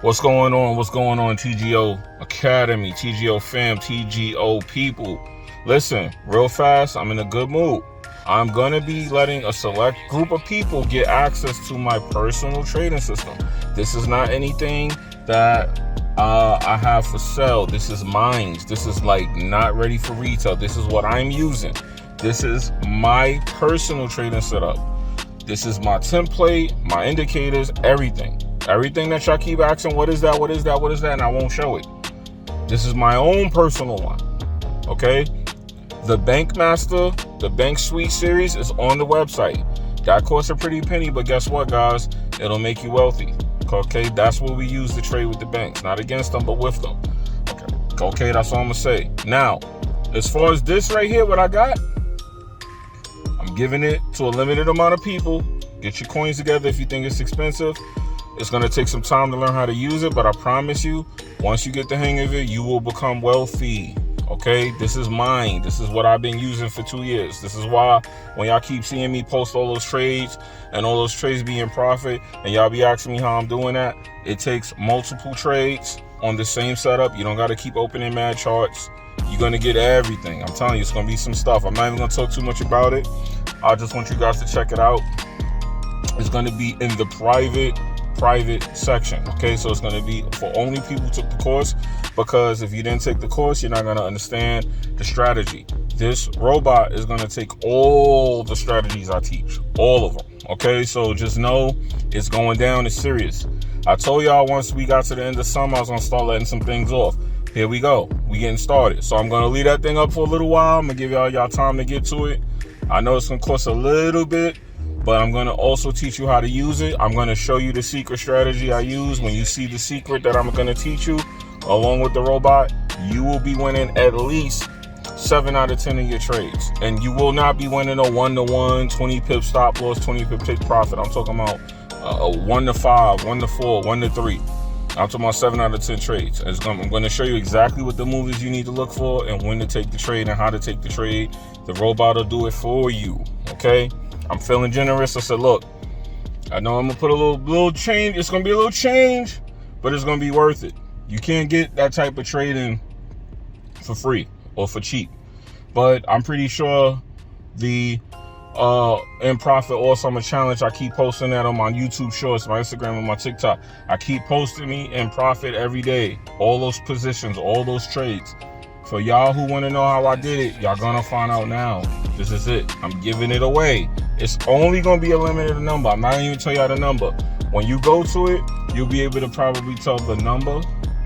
What's going on? What's going on, TGO Academy, TGO fam, TGO people? Listen, real fast, I'm in a good mood. I'm going to be letting a select group of people get access to my personal trading system. This is not anything that I have for sale. This is mine. This is like not ready for retail. This is what I'm using. This is my personal trading setup. This is my template, my indicators, everything. Everything that y'all keep asking, what is that, what is that, what is that, and I won't show it. This is my own personal one, okay? The Bank Master, the Bank Suite series is on the website. That costs a pretty penny, but guess what, guys? It'll make you wealthy, okay? That's what we use to trade with the banks. Not against them, but with them, okay, that's all I'm gonna say. Now, as far as this right here, what I got, I'm giving it to a limited amount of people. Get your coins together if you think it's expensive. It's going to take some time to learn how to use it, but I promise you, once you get the hang of it, you will become wealthy, okay? This is mine. This is what I've been using for 2 years. This is why when y'all keep seeing me post all those trades and all those trades be in profit, and y'all be asking me how I'm doing that, it takes multiple trades on the same setup. You don't got to keep opening mad charts. You're going to get everything. I'm telling you, it's going to be some stuff. I'm not even going to talk too much about it. I just want you guys to check it out. It's going to be in the private section, okay? So it's going to be for only people who took the course, because if you didn't take the course, you're not going to understand the strategy. This robot is going to take all the strategies I teach, all of them, okay? So just know it's going down. It's serious. I told y'all once we got to the end of summer, I was going to start letting some things off. Here we go. We getting started. So I'm going to leave that thing up for a little while. I'm going to give y'all time to get to it. I know it's going to cost a little bit, but I'm going to also teach you how to use it. I'm going to show you the secret strategy I use. When you see the secret that I'm going to teach you, along with the robot, you will be winning at least 7 out of 10 of your trades. And you will not be winning a 1-to-1, 20 pip stop loss, 20 pip take profit. I'm talking about a 1-to-5, 1-to-4, 1-to-3. I'm talking about 7 out of 10 trades. I'm going to show you exactly what the moves you need to look for and when to take the trade and how to take the trade. The robot will do it for you, okay? I'm feeling generous. I said, look, I know I'm going to put a little change. It's going to be a little change, but it's going to be worth it. You can't get that type of trading for free or for cheap. But I'm pretty sure the in profit or summer challenge, I keep posting that on my YouTube shorts, my Instagram, and my TikTok. I keep posting me in profit every day. All those positions, all those trades. For y'all who want to know how I did it, y'all gonna find out now. This is it. I'm giving it away. It's only gonna be a limited number. I'm not gonna even tell y'all the number. When you go to it, you'll be able to probably tell the number,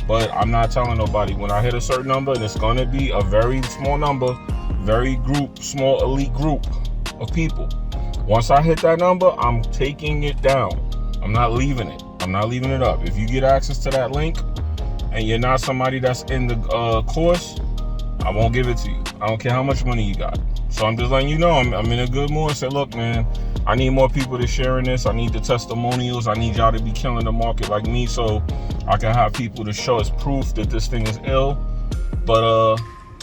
but I'm not telling nobody. When I hit a certain number, and it's gonna be a very small number, small elite group of people. Once I hit that number, I'm taking it down. I'm not leaving it. I'm not leaving it up. If you get access to that link and you're not somebody that's in the course, I won't give it to you. I don't care how much money you got. So I'm just letting you know I'm in a good mood. Say, look, man, I need more people to share in this. I need the testimonials. I need y'all to be killing the market like me, so I can have people to show us proof that this thing is ill. But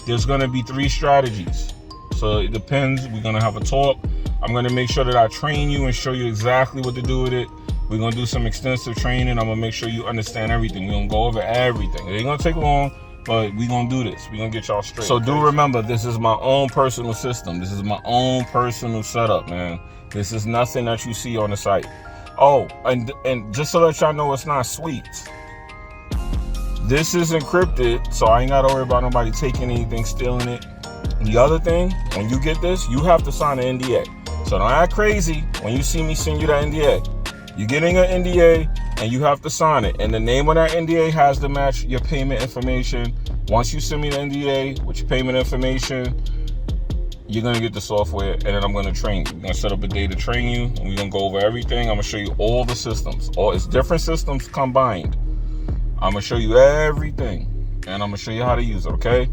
there's gonna be 3 strategies. So it depends. We're gonna have a talk. I'm gonna make sure that I train you and show you exactly what to do with it. We're gonna do some extensive training. I'm gonna make sure you understand everything. We're gonna go over everything. It ain't gonna take long, but we're gonna do this. We're gonna get y'all straight. So do remember, this is my own personal system. This is my own personal setup, man. This is nothing that you see on the site. Oh, and just to let y'all know, it's not sweets. This is encrypted, so I ain't gotta worry about nobody taking anything, stealing it. The other thing, when you get this, you have to sign an NDA. So don't act crazy when you see me send you that NDA. You're getting an NDA and you have to sign it. And the name of that NDA has to match your payment information. Once you send me the NDA with your payment information, you're going to get the software, and then I'm going to train you. I'm going to set up a day to train you, and we're going to go over everything. I'm going to show you all the systems. It's different systems combined. I'm going to show you everything, and I'm going to show you how to use it, okay?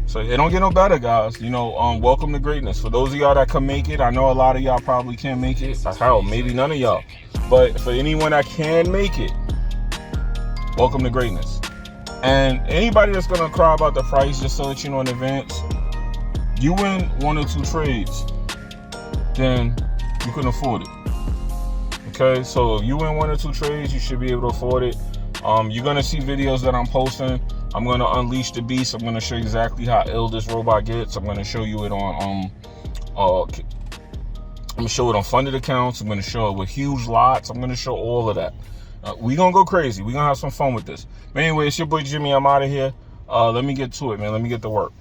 So it don't get no better, guys. You know, welcome to greatness. For those of y'all that can make it, I know a lot of y'all probably can't make it. Hell, maybe none of y'all. But for anyone that can make it, welcome to greatness. And anybody that's going to cry about the price, just to let you know in advance, you win 1 or 2 trades, then you can afford it. Okay, so if you win 1 or 2 trades, you should be able to afford it. You're gonna see videos that I'm posting. I'm gonna unleash the beast. I'm gonna show you exactly how ill this robot gets. I'm gonna show you it on I'm gonna show it on funded accounts. I'm gonna show it with huge lots. I'm gonna show all of that. We gonna go crazy. We gonna have some fun with this. But anyway, it's your boy Jimmy. I'm out of here. Let me get to it, man. Let me get to work.